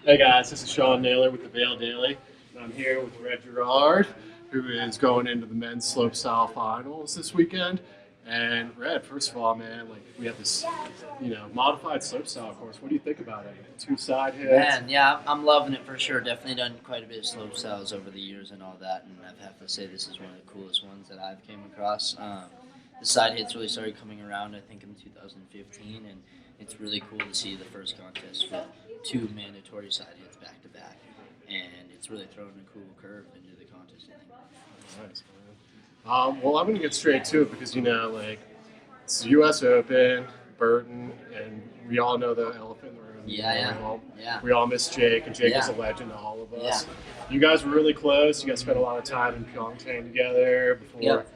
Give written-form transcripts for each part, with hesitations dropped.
Hey guys, this is Sean Naylor with the Vail Daily, and I'm here with Gerard, who is going into the men's slopestyle finals this weekend. And Red, first of all, man, like we have this, modified slopestyle course. What do you think about it? Two side hits. Man, yeah, I'm loving it for sure. Definitely done quite a bit of slope styles over the years and all that, and I have to say this is one of the coolest ones that I've came across. The side hits really started coming around, I think, in 2015, and it's really cool to see the first contest with two mandatory side hits back to back, and it's really thrown a cool curve into the contest, I think. Nice, man. Well, I'm going to get straight to it because, it's the U.S. Open, Burton, and we all know the elephant in the room. We all miss Jake, and Jake is a legend to all of us. Yeah. You guys were really close. You guys spent a lot of time in Pyeongchang together before. Yep.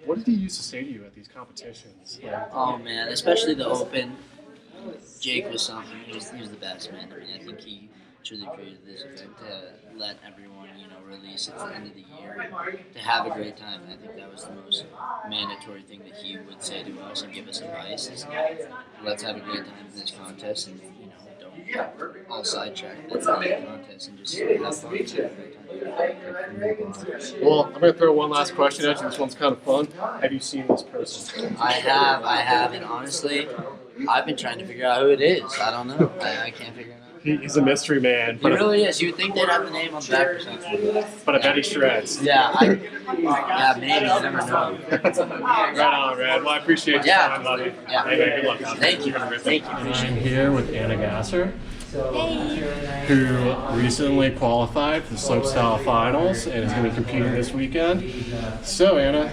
What did he used to say to you at these competitions? Oh, man, especially the Open. Jake was something. He was the best, man. I mean, I think he truly created this event to let everyone, release at the end of the year, to have a great time. And I think that was the most mandatory thing that he would say to us and give us advice is, let's have a great time in this contest and, don't get all sidetracked. Let's have a contest and just have fun and have a great time. Well, I'm going to throw one last question at you. This one's kind of fun. Have you seen this person? I have, and honestly, I've been trying to figure out who it is. I don't know. I can't figure it out. He's a mystery man. He really is. You would think they'd have the name on the back or something. But I bet he shreds. Yeah, maybe. You never know. Right on, Red. Well, I appreciate your time, buddy. Yeah. Hey, good luck out there. Thank you. Thank you. I'm here with Anna Gasser. Hey. Who recently qualified for the slopestyle finals and is going to be competing this weekend. So Anna,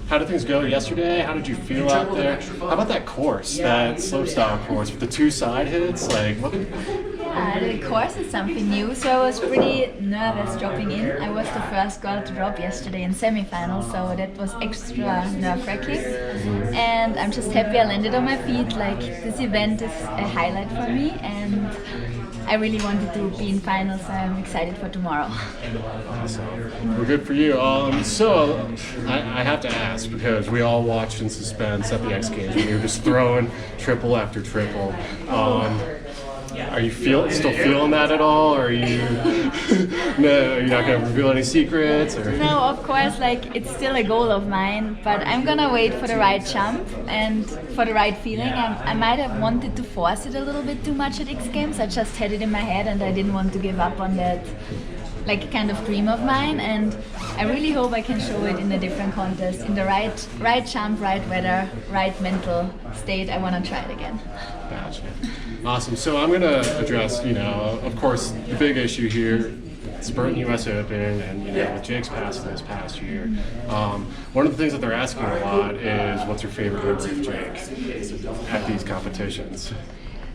how did things go yesterday? How did you feel out there? How about that course, that slopestyle course with the two side hits? Yeah, the course is something new, so I was pretty nervous dropping in. I was the first girl to drop yesterday in semifinals, so that was extra nerve-wracking. And I'm just happy I landed on my feet. This event is a highlight for me, and I really wanted to be in finals, so I'm excited for tomorrow. Awesome. Well, good for you. So I have to ask, because we all watched in suspense at the X Games when you were just throwing triple after triple. Are you still feeling that at all, or are you no? You're not gonna reveal any secrets, or? No, of course. It's still a goal of mine, but I'm gonna wait for the right jump and for the right feeling. I might have wanted to force it a little bit too much at X Games. I just had it in my head, and I didn't want to give up on that, kind of dream of mine. And I really hope I can show it in a different contest, in the right jump, right weather, right mental state. I want to try it again. Gotcha. Awesome. So I'm going to address, of course, the big issue here. It's Burton U.S. Open, and with Jake's passing this past year, one of the things that they're asking a lot is, what's your favorite memory of Jake at these competitions?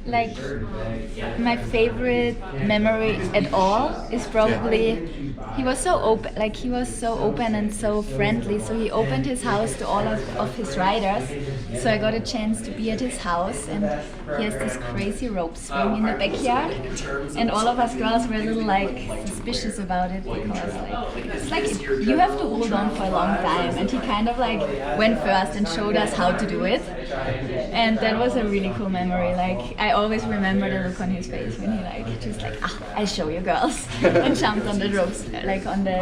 My favorite memory at all is probably he was so open and so friendly. So he opened his house to all of his riders. So I got a chance to be at his house, and he has this crazy rope swing in the backyard. And all of us girls were a little suspicious about it, because it's you have to hold on for a long time. And he kind of went first and showed us how to do it. And that was a really cool memory. I always remember the look on his face when he I'll show you girls, and jumped on the ropes, on the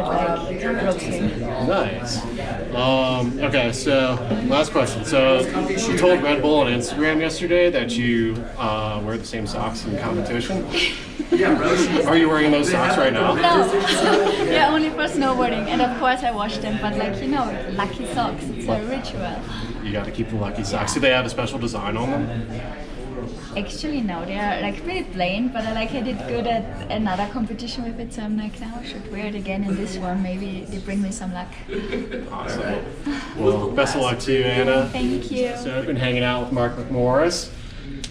rope swing. Nice. Okay, so last question. So you told Red Bull on Instagram yesterday that you wear the same socks in competition. Are you wearing those socks right now? No. Yeah, only for snowboarding, and of course I wash them. But lucky socks. It's a ritual. You got to keep the lucky socks. Do they have a special design on them? Actually, no, they are pretty plain, but I did good at another competition with it, so I'm now I should wear it again in this one. Maybe they bring me some luck. Awesome. Well, best of luck to you, Anna. Thank you. So I've been hanging out with Mark McMorris.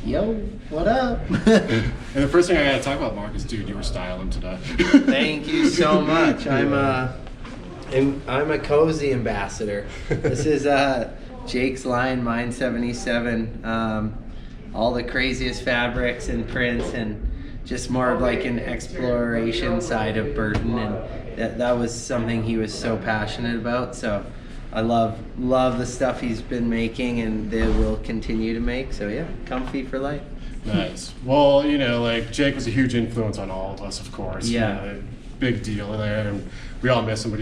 Yo, what up? And the first thing I gotta talk about, Mark, is, dude, you were styling today. Thank you so much. I'm a cozy ambassador. This is Jake's line, Mine 77. All the craziest fabrics and prints, and just more of an exploration side of Burton, and that was something he was so passionate about. So I love the stuff he's been making, and they will continue to make. So yeah, comfy for life. Nice. Well, you know, like Jake was a huge influence on all of us, of course. Yeah. You know, big deal there, and we all miss him. But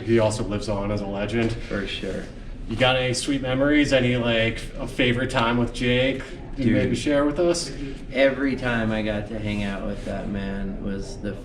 he also lives on as a legend. For sure. You got any sweet memories? Any like a favorite time with Jake? You Dude. maybe share with us? Every time I got to hang out with that man was the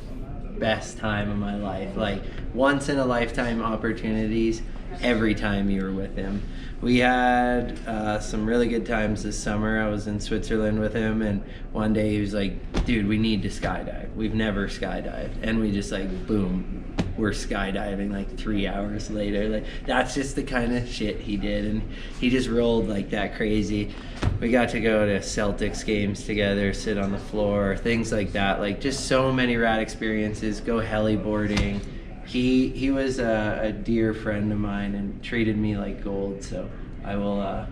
best time of my life. Like once in a lifetime opportunities. Every time you were with him. We had some really good times this summer. I was in Switzerland with him, and one day he was like, dude, we need to skydive. We've never skydived. And we just like, boom, we're skydiving like 3 hours later. Like that's just the kind of shit he did, and he just rolled like that crazy. We got to go to Celtics games together, sit on the floor, things like that. Like just so many rad experiences, go heliboarding. He was a dear friend of mine and treated me like gold, so I will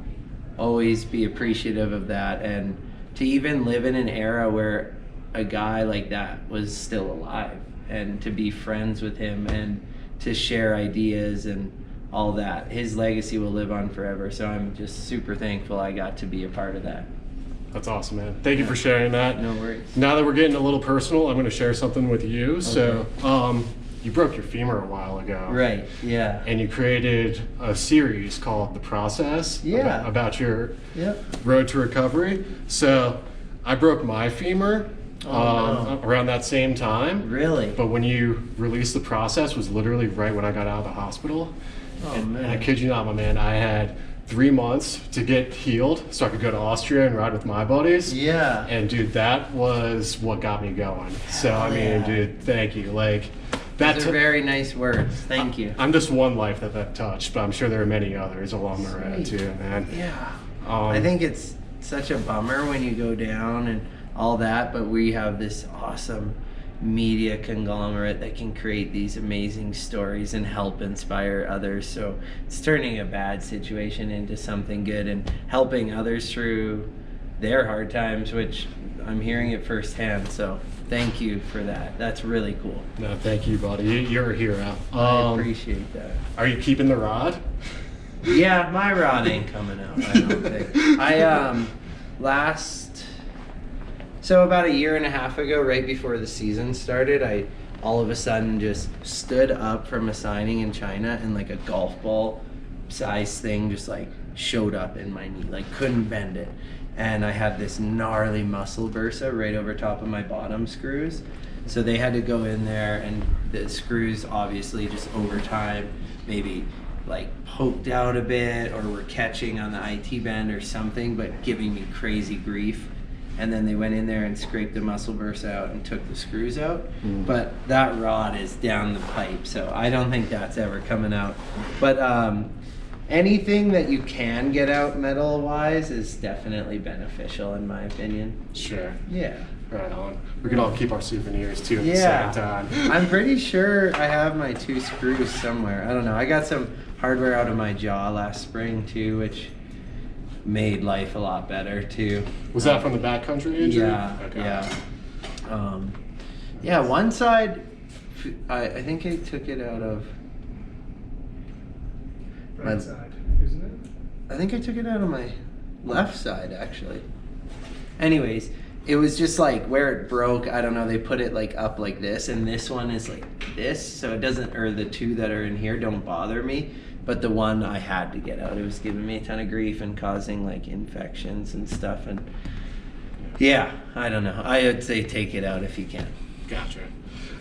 always be appreciative of that. And to even live in an era where a guy like that was still alive, and to be friends with him and to share ideas and all that, his legacy will live on forever. So I'm just super thankful I got to be a part of that. That's awesome, man. Thank you for sharing that. No worries. Now that we're getting a little personal, I'm going to share something with you. Okay. So, you broke your femur a while ago. Right, yeah. And you created a series called The Process. Yeah. About your Yep. road to recovery. So I broke my femur no. around that same time. Really? But when you released The Process was literally right when I got out of the hospital. Oh, and man. I kid you not, my man, I had 3 months to get healed so I could go to Austria and ride with my buddies. Yeah. And dude, that was what got me going. So I mean, Yeah. dude, thank you. Like Those are very nice words. Thank you. I'm just one life that touched, but I'm sure there are many others along the road Sweet. too, man. Yeah. Um, I think it's such a bummer when you go down and all that, but we have this awesome media conglomerate that can create these amazing stories and help inspire others. So it's turning a bad situation into something good and helping others through their hard times, which I'm hearing it firsthand. So thank you for that. That's really cool. No, thank you, buddy. You're a hero. I appreciate that. Are you keeping the rod? Yeah, my rod ain't coming out, I don't think. So about a year and a half ago, right before the season started, I all of a sudden just stood up from a signing in China, and like a golf ball size thing just like showed up in my knee, like couldn't bend it. And I had this gnarly muscle bursa right over top of my bottom screws. So they had to go in there, and the screws obviously just over time maybe like poked out a bit or were catching on the IT band or something, but giving me crazy grief. And then they went in there and scraped the muscle bursa out and took the screws out. But that rod is down the pipe, so I don't think that's ever coming out. But anything that you can get out metal-wise is definitely beneficial, in my opinion. Sure. Yeah. Right on. We can all keep our souvenirs too at Yeah. the same time. I'm pretty sure I have my 2 screws somewhere. I don't know. I got some hardware out of my jaw last spring too, which made life a lot better too. Was that from the backcountry injury? Yeah, Okay. yeah. One side, I think I took it out of Right side, isn't it? I think I took it out of my left side, actually. Anyways, it was just like where it broke, I don't know, they put it like up like this, and this one is like this, so it doesn't, or the 2 that are in here don't bother me, but the one I had to get out, it was giving me a ton of grief and causing like infections and stuff, and yeah, I don't know. I would say take it out if you can. Gotcha.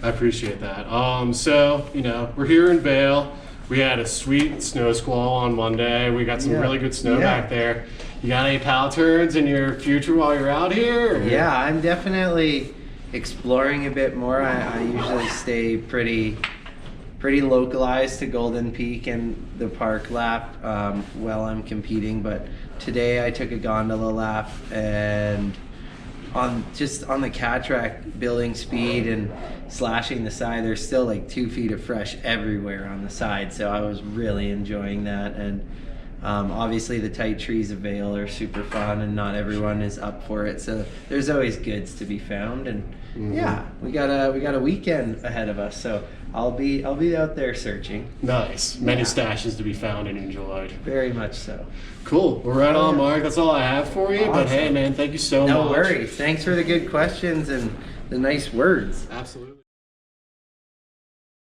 I appreciate that. So, you know, we're here in Vail. We had a sweet snow squall on Monday. We got some Yeah. really good snow Yeah. back there. You got any pal turns in your future while you're out here? Or? Yeah, I'm definitely exploring a bit more. I usually stay pretty localized to Golden Peak and the park lap while I'm competing, but today I took a gondola lap, and on the cat track, building speed and slashing the side, there's still like 2 feet of fresh everywhere on the side, so I was really enjoying that. And Obviously, the tight trees of Vail are super fun, and not everyone is up for it. So there's always goods to be found, and yeah, we got a weekend ahead of us. So I'll be out there searching. Nice. Many stashes to be found and enjoyed. Very much so. Cool. Well, right on, Mark. That's all I have for you. But hey, man, thank you so much. No worries. Thanks for the good questions and the nice words. Absolutely.